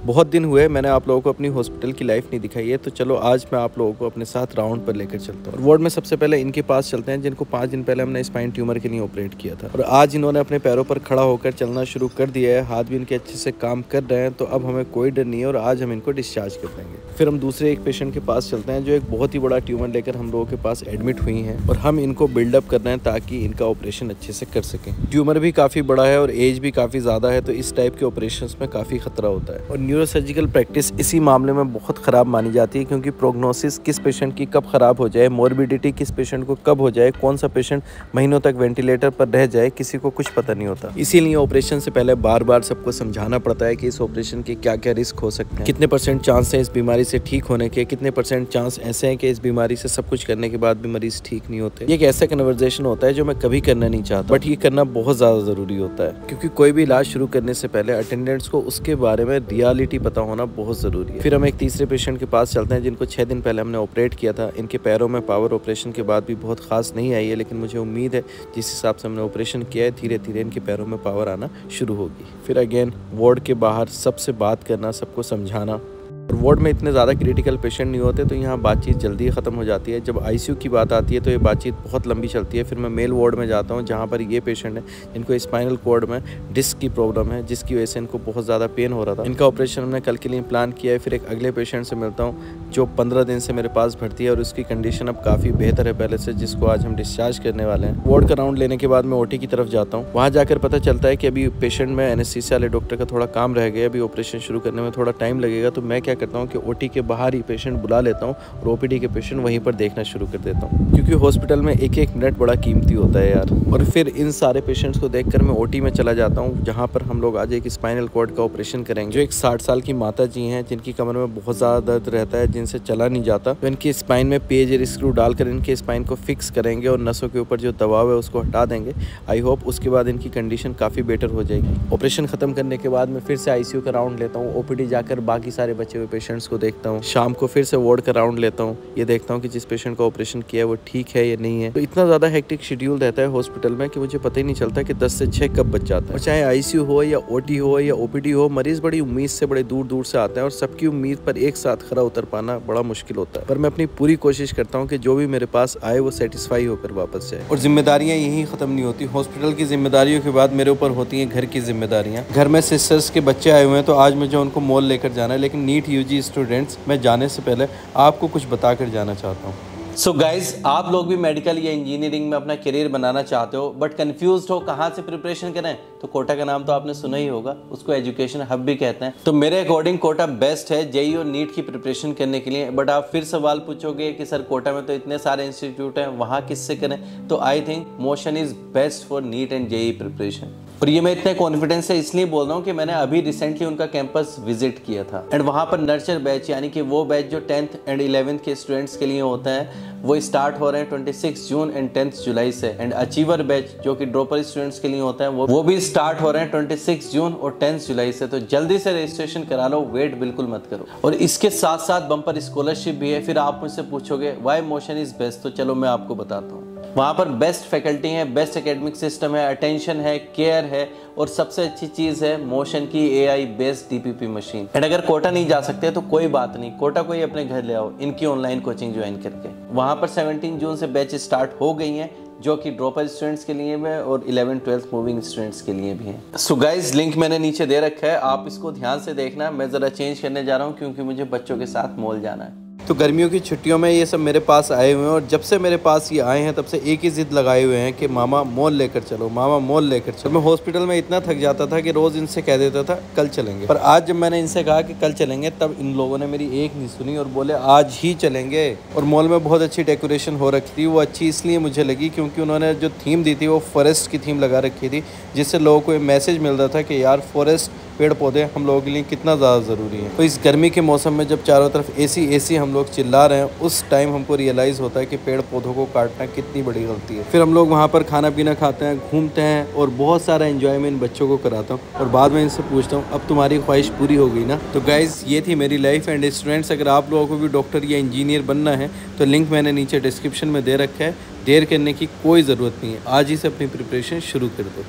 बहुत दिन हुए मैंने आप लोगों को अपनी हॉस्पिटल की लाइफ नहीं दिखाई है, तो चलो आज मैं आप लोगों को अपने साथ राउंड पर लेकर चलता हूँ। वार्ड में सबसे पहले इनके पास चलते हैं जिनको 5 दिन पहले हमने स्पाइन ट्यूमर के लिए ऑपरेट किया था, और आज इन्होंने अपने पैरों पर खड़ा होकर चलना शुरू कर दिया है। हाथ भी इनके अच्छे से काम कर रहे हैं, तो अब हमें कोई डर नहीं है और आज हम इनको डिस्चार्ज कर देंगे। फिर हम दूसरे एक पेशेंट के पास चलते हैं जो एक बहुत ही बड़ा ट्यूमर लेकर हम लोगों के पास एडमिट हुई हैं, और हम इनको बिल्डअप कर रहे हैं ताकि इनका ऑपरेशन अच्छे से कर सकें। ट्यूमर भी काफ़ी बड़ा है और एज भी काफ़ी ज़्यादा है, तो इस टाइप के ऑपरेशंस में काफ़ी खतरा होता है। और न्यूरोसर्जिकल प्रैक्टिस इसी मामले में बहुत ख़राब मानी जाती है, क्योंकि प्रोग्नोसिस किस पेशेंट की कब ख़राब हो जाए, मॉर्बिडिटी किस पेशेंट को कब हो जाए, कौन सा पेशेंट महीनों तक वेंटिलेटर पर रह जाए, किसी को कुछ पता नहीं होता। इसीलिए ऑपरेशन से पहले बार बार सबको समझाना पड़ता है कि इस ऑपरेशन के क्या क्या रिस्क हो सकते हैं, कितने % चांस है इस बीमारी से ठीक होने के, कितने % चांस ऐसे हैं कि इस बीमारी से सब कुछ करने के बाद भी मरीज ठीक नहीं होते। ये एक ऐसा कन्वर्सेशन होता है जो मैं कभी करना नहीं चाहता, बट ये करना बहुत ज़्यादा ज़रूरी होता है, क्योंकि कोई भी इलाज शुरू करने से पहले अटेंडेंट्स को उसके बारे में रियलिटी पता होना बहुत ज़रूरी है। फिर हम एक तीसरे पेशेंट के पास चलते हैं जिनको 6 दिन पहले हमने ऑपरेट किया था। इनके पैरों में पावर ऑपरेशन के बाद भी बहुत खास नहीं आई है, लेकिन मुझे उम्मीद है जिस हिसाब से हमने ऑपरेशन किया है धीरे धीरे इनके पैरों में पावर आना शुरू होगी। फिर अगेन वार्ड के बाहर सबसे बात करना, सबको समझाना। और वार्ड में इतने ज़्यादा क्रिटिकल पेशेंट नहीं होते, तो यहाँ बातचीत जल्दी ख़त्म हो जाती है। जब आईसीयू की बात आती है तो ये बातचीत बहुत लंबी चलती है। फिर मैं मेल वार्ड में जाता हूँ जहाँ पर ये पेशेंट है जिनको स्पाइनल कॉर्ड में डिस्क की प्रॉब्लम है, जिसकी वजह से इनको बहुत ज़्यादा पेन हो रहा था। इनका ऑपरेशन हमने कल के लिए प्लान किया है। फिर एक अगले पेशेंट से मिलता हूँ जो 15 दिन से मेरे पास भर्ती है और उसकी कंडीशन अब काफ़ी बेहतर है पहले से, जिसको आज हम डिस्चार्ज करने वाले हैं। वार्ड का राउंड लेने के बाद मैं ओटी की तरफ जाता हूँ। वहाँ जाकर पता चलता है कि अभी पेशेंट में एनेस्थीसिया वाले डॉक्टर का थोड़ा काम रह गया, अभी ऑपरेशन शुरू करने में थोड़ा टाइम लगेगा। तो मैं क्या करता हूँ कि ओटी के बाहर ही पेशेंट बुला लेता हूँ और ओपीडी के पेशेंट वहीं पर देखना शुरू कर देता हूँ, क्योंकि हॉस्पिटल में एक एक मिनट बड़ा कीमती होता है यार। और फिर इन सारे पेशेंट्स को देखकर मैं ओटी में चला जाता हूँ, जहाँ पर हम लोग आज एक स्पाइनल कॉर्ड का ऑपरेशन करेंगे। जो एक 60 साल की माता जी हैं जिनकी कमर में बहुत ज़्यादा दर्द रहता है, जिनसे चला नहीं जाता, तो इनकी स्पाइन में पेज स्क्रू डालकर इनके स्पाइन को फिक्स करेंगे और नसों के ऊपर जो दबाव है उसको हटा देंगे। आई होप उसके बाद इनकी कंडीशन काफ़ी बेटर हो जाएगी। ऑपरेशन खत्म करने के बाद मैं फिर से आईसीयू का राउंड लेता हूँ, ओपीडी जाकर बाकी सारे बचे हुए पेशेंट्स को देखता हूँ। शाम को फिर से वार्ड का राउंड लेता हूँ, ये देखता हूँ कि जिस पेशेंट का ऑपरेशन किया है वो ठीक है या नहीं है। तो इतना ज़्यादा हेक्टिक शेड्यूल रहता है हॉस्पिटल में कि मुझे पता ही नहीं चलता कि 10 से 6 कब बच जाता है। और चाहे आईसीयू हो या ओटी हो या ओपीडी हो, मरीज बड़ी उम्मीद से बड़े दूर दूर से आते हैं और सबकी उम्मीद पर एक साथ खरा उतर पाना बड़ा मुश्किल होता है। पर मैं अपनी पूरी कोशिश करता हूँ कि जो भी मेरे पास आए वो सेटिस्फाई होकर वापस जाए। और जिम्मेदारियाँ यही खत्म नहीं होती। हॉस्पिटल की जिम्मेदारियों के बाद मेरे ऊपर होती हैं घर की जिम्मेदारियाँ। घर में सिस्टर्स के बच्चे आए हुए हैं, तो आज मुझे उनको मॉल लेकर जाना है। लेकिन नीट यूजी स्टूडेंट्स, मैं जाने से पहले आपको कुछ बताकर जाना चाहता हूँ। सो गाइज, आप लोग भी मेडिकल या इंजीनियरिंग में अपना करियर बनाना चाहते हो बट कंफ्यूज्ड हो कहाँ से प्रिपरेशन करें, तो कोटा का नाम तो आपने सुना ही होगा। उसको एजुकेशन हब भी कहते हैं। तो मेरे अकॉर्डिंग कोटा बेस्ट है जेईई और नीट की प्रिपरेशन करने के लिए। बट आप फिर सवाल पूछोगे कि सर कोटा में तो इतने सारे इंस्टीट्यूट हैं, वहाँ किससे करें, तो I think motion is best for neat and JEE preparation. और ये मैं इतने कॉन्फिडेंस से इसलिए बोल रहा हूँ कि मैंने अभी रिसेंटली उनका कैंपस विजिट किया था। एंड वहाँ पर नर्चर बैच, यानी कि वो बैच जो 10th एंड 11th के स्टूडेंट्स के लिए होता है, वो स्टार्ट हो रहे हैं 26 जून एंड 10 जुलाई से। एंड अचीवर बैच जो कि ड्रॉपर स्टूडेंट्स के लिए होता है, वो भी स्टार्ट हो रहे हैं 26 जून और 10 जुलाई से। तो जल्दी से रजिस्ट्रेशन करा लो, वेट बिल्कुल मत करो। और इसके साथ साथ बम्पर स्कॉलरशिप भी है। फिर आप मुझसे पूछोगे व्हाई मोशन इज बेस्ट, तो चलो मैं आपको बताता हूँ। वहाँ पर बेस्ट फैकल्टी है, बेस्ट एकेडमिक सिस्टम है, अटेंशन है, केयर है, और सबसे अच्छी चीज़ है मोशन की AI based DPP machine. And अगर कोटा नहीं जा सकते तो कोई बात नहीं, कोटा को ही अपने घर ले आओ इनकी ऑनलाइन कोचिंग ज्वाइन करके। वहाँ पर 17 जून से बैच स्टार्ट हो गई हैं, जो कि ड्रॉपर स्टूडेंट्स के लिए भी है और 11th-12th मूविंग स्टूडेंट्स के लिए भी है। सो गाइज, लिंक मैंने नीचे दे रखा है, आप इसको ध्यान से देखना। मैं ज़रा चेंज करने जा रहा हूँ क्योंकि मुझे बच्चों के साथ मॉल जाना है। तो गर्मियों की छुट्टियों में ये सब मेरे पास आए हुए हैं, और जब से मेरे पास ये आए हैं तब से एक ही जिद लगाए हुए हैं कि मामा मॉल लेकर चलो, मामा मॉल लेकर चलो। मैं हॉस्पिटल में इतना थक जाता था कि रोज़ इनसे कह देता था कल चलेंगे, पर आज जब मैंने इनसे कहा कि कल चलेंगे, तब इन लोगों ने मेरी एक नहीं सुनी और बोले आज ही चलेंगे। और मॉल में बहुत अच्छी डेकोरेशन हो रखी थी। वो अच्छी इसलिए मुझे लगी क्योंकि उन्होंने जो थीम दी थी वो फॉरेस्ट की थीम लगा रखी थी, जिससे लोगों को ये मैसेज मिल रहा था कि यार फॉरेस्ट, पेड़ पौधे हम लोगों के लिए कितना ज़्यादा ज़रूरी है। तो इस गर्मी के मौसम में जब चारों तरफ एसी हम लोग चिल्ला रहे हैं, उस टाइम हमको रियलाइज़ होता है कि पेड़ पौधों को काटना कितनी बड़ी गलती है। फिर हम लोग वहाँ पर खाना पीना खाते हैं, घूमते हैं और बहुत सारा एंजॉय मैं इन बच्चों को कराता हूँ। और बाद में इनसे पूछता हूँ अब तुम्हारी ख्वाहिश पूरी हो गई ना। तो गाइज़, ये थी मेरी लाइफ। एंड स्टूडेंट्स, अगर आप लोगों को भी डॉक्टर या इंजीनियर बनना है तो लिंक मैंने नीचे डिस्क्रिप्शन में दे रखा है। देर करने की कोई ज़रूरत नहीं है, आज ही से अपनी प्रिपरेशन शुरू कर दो।